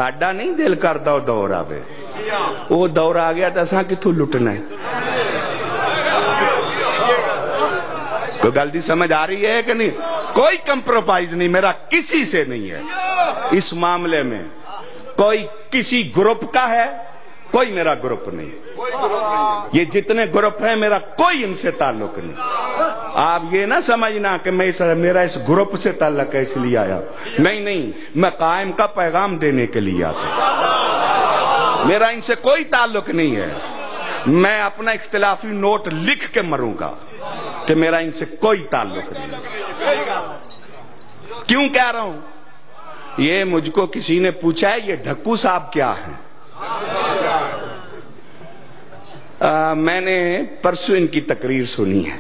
साडा नहीं दिल करता वो दौर आवे, वो दौर आ गया तो असां किथों लुटना है। कोई गलती समझ आ रही है कि नहीं? कोई कंप्रोमाइज नहीं मेरा किसी से नहीं है इस मामले में। कोई किसी ग्रुप का है, कोई मेरा ग्रुप नहीं। ये जितने ग्रुप हैं मेरा कोई इनसे ताल्लुक नहीं। आप ये ना समझना कि मेरा इस ग्रुप से ताल्लुक है इसलिए आया। नहीं नहीं, मैं कायम का पैगाम देने के लिए आता। मेरा इनसे कोई ताल्लुक नहीं है। मैं अपना इख्तिलाफी नोट लिख के मरूंगा कि मेरा इनसे कोई ताल्लुक नहीं। क्यों कह रहा हूं? ये मुझको किसी ने पूछा है ये ढक्कू साहब क्या है। मैंने परसों इनकी तकरीर सुनी है,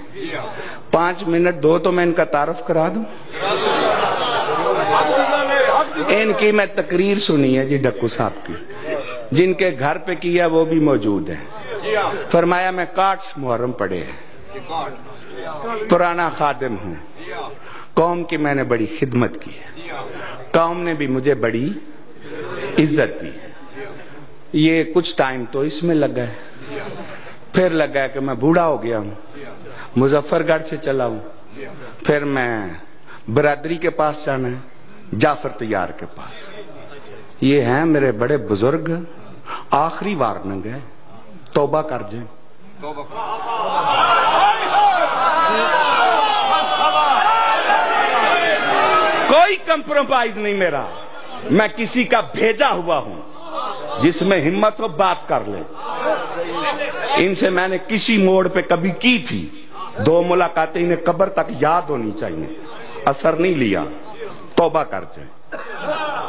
5 मिनट दो तो मैं इनका तारुफ करा दूं। इनकी मैं तकरीर सुनी है जी ढक्कू साहब की, जिनके घर पे किया वो भी मौजूद है। फरमाया मैं काट्स मुहर्रम पढ़े हैं, पुराना खादिम हूं, कौम की मैंने बड़ी खिदमत की है, कौम ने भी मुझे बड़ी इज्जत दी है। ये कुछ टाइम तो इसमें लगा है, फिर लगा है कि मैं बूढ़ा हो गया हूं, मुजफ्फरगढ़ से चला हूं, फिर मैं बरादरी के पास जाना है, जाफर तैयार के पास। ये हैं मेरे बड़े बुजुर्ग, आखिरी वार्निंग है, तौबा कर जाए। कोई कंप्रोमाइज नहीं मेरा। मैं किसी का भेजा हुआ हूं, जिसमें हिम्मत हो बात कर ले। इनसे मैंने किसी मोड़ पे कभी की थी, 2 मुलाकातें इन्हें कब्र तक याद होनी चाहिए, असर नहीं लिया। तौबा कर जाए।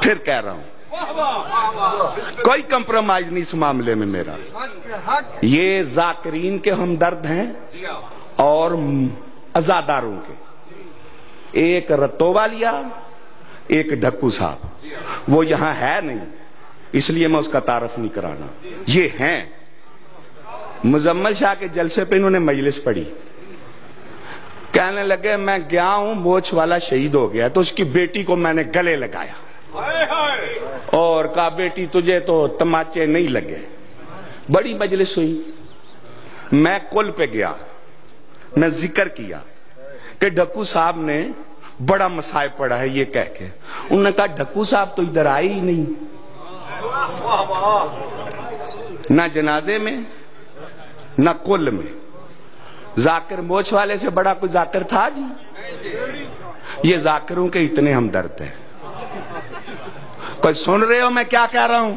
फिर कह रहा हूं कोई कंप्रोमाइज नहीं इस मामले में मेरा। ये जाकिरीन के हमदर्द हैं और अजादारों के। एक रतोवा लिया, एक ढक्कू साहब, वो यहां है नहीं इसलिए मैं उसका तारफ नहीं कराना। ये हैं मुजम्मल शाह के जलसे पे इन्होंने मजलिस पढ़ी, कहने लगे मैं गया हूं, मोच वाला शहीद हो गया तो उसकी बेटी को मैंने गले लगाया और कहा बेटी तुझे तो तमाचे नहीं लगे। बड़ी मजलिस हुई। मैं कुल पे गया, मैं जिक्र किया कि ढक्कू साहब ने बड़ा मसाइब पड़ा है ये कह के। उन्होंने कहा ढक्कू साहब तो इधर आए ही नहीं, ना जनाजे में ना कुल में। जाकिर मोछ वाले से बड़ा कोई जाकिर था जी? ये जाकिरों के इतने हमदर्द हैं। कोई सुन रहे हो मैं क्या कह रहा हूं?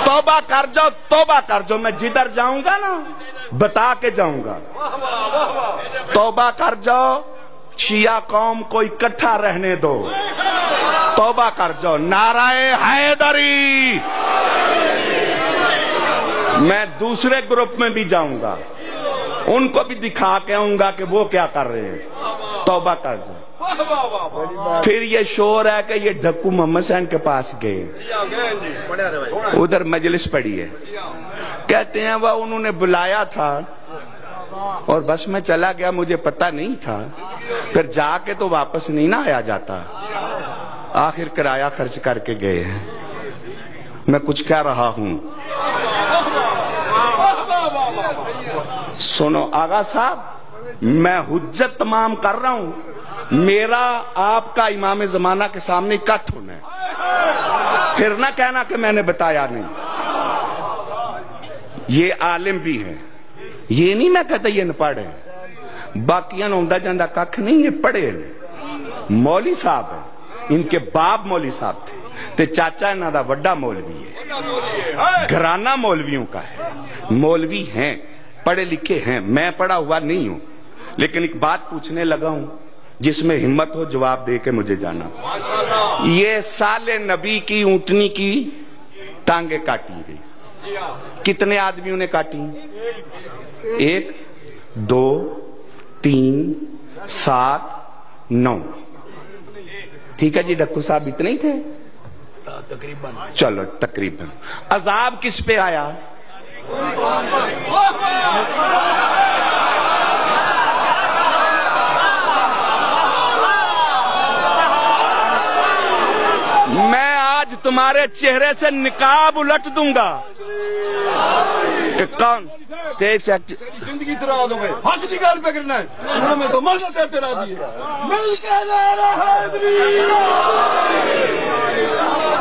तौबा कर जाओ, तौबा कर जाओ। मैं जिधर जाऊंगा ना बता के जाऊंगा, तौबा कर जाओ। शिया कौम को इकट्ठा रहने दो, तौबा कर जाओ। नाराए हैदरी। मैं दूसरे ग्रुप में भी जाऊंगा, उनको भी दिखा के आऊंगा कि वो क्या कर रहे हैं। तौबा कर जाओ। फिर ये शोर है कि ये ढक्कू मोहम्मद सैन के पास गए, उधर मजलिस पड़ी है। कहते हैं वह उन्होंने बुलाया था और बस मैं चला गया, मुझे पता नहीं था। फिर जाके तो वापस नहीं ना आया जाता, आखिर किराया खर्च करके गए हैं। मैं कुछ कह रहा हूं, सुनो आगा साहब, मैं हुज्जत तमाम कर रहा हूं। मेरा आपका इमाम जमाना के सामने इकट्ठ होना है, फिर ना कहना कि मैंने बताया नहीं। ये आलिम भी है, ये नहीं मैं कहता ये न पढ़े, बाकियां नौंदा जांदा कख नहीं, ये पढ़े। मौली साहब है, इनके बाप मौली साहब थे ते चाचा इन्हां दा वड्डा मौलवी है, घराना मौलवियों का है। मौलवी हैं, पढ़े लिखे हैं, मैं पढ़ा हुआ नहीं हूं, लेकिन एक बात पूछने लगा हूं जिसमें हिम्मत हो जवाब दे के मुझे जाना। ये साले नबी की ऊंटनी की टांगे काटी गई, कितने आदमियों ने काटी? 1 2 3 7 9। ठीक है जी ढक्कू साहब इतने ही थे तकरीबन। चलो तकरीबन। अजाब किस पे आया? मैं आज تمہارے چہرے سے نقاب الٹ دوں گا کہ کون اسٹیج سیکٹری زندگی ترا دو گے حق کی گل پہ کرنا ہے انہوں میں تو مرنا کرتے راضی ہے مل کے نعرہ حیدری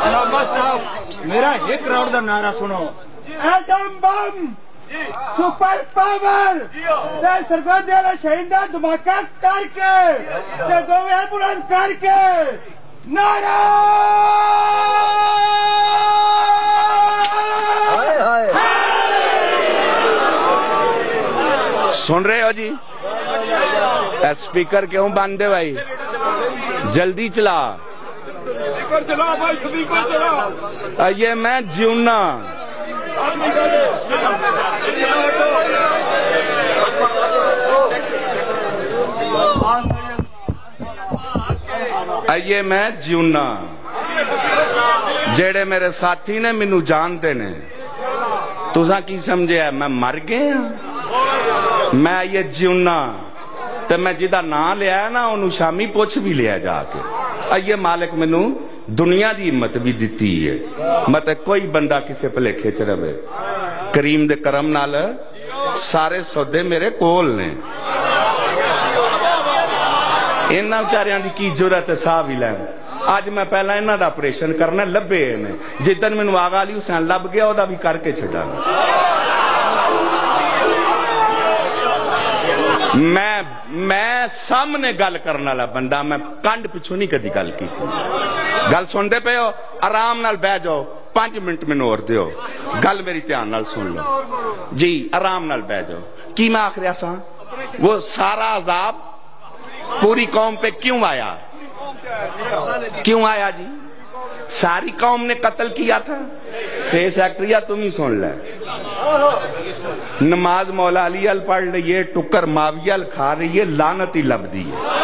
علامہ صاحب میرا 1 کروڑ دا نعرہ سنو ایٹم بم سپر پاور تے سرگوجے والا شہید دا دھماکہ کر کے تے دوویں بلند کر کے نعرہ سن رہے ہو جی اسپیکر کیوں بند ہے بھائی جلدی چلا یہ میں جیونا یہ میں جیونا جیڑے میرے ساتھی نے مینو جانتے نے تساں کی سمجھے ہے میں مر گیا میں یہ جیونا تے میں جدہ نام لیا ہے نا انہوں شامی پوچھ بھی لیا جا کے یہ مالک منو دنیا دی ہمت بھی دیتی ہے مت کوئی بندہ کسے پلے کھچ رہے کریم دے کرم نال سارے سودے میرے کول نے انہاں بیچاریاں دی کی جرات صاحب ہی لین آج میں پہلا انہاں دا آپریشن کرنا لبے نے جدن منو آغا علی حسین لب گیا او دا بھی کر کے چھڑا میں سامنے گل کرنا لا بندہ میں کانڈ پچھو نہیں کدی گل کی گل سن دے پہ ہو آرام نال بہ جاؤ 5 منٹ میں نور دیو گل میری دھیان نال سن لو جی آرام نال بہ جاؤ کی میں آخر ایسا وہ سارا عذاب پوری قوم پہ کیوں آیا جی ساری قوم نے قتل کیا تھا 6 سیکٹریہ تم ہی سن لے نماز مولا علی ال پڑھ لیے ٹکر ماویہ ال کھا رہی ہے لعنت ہی لب دی ہے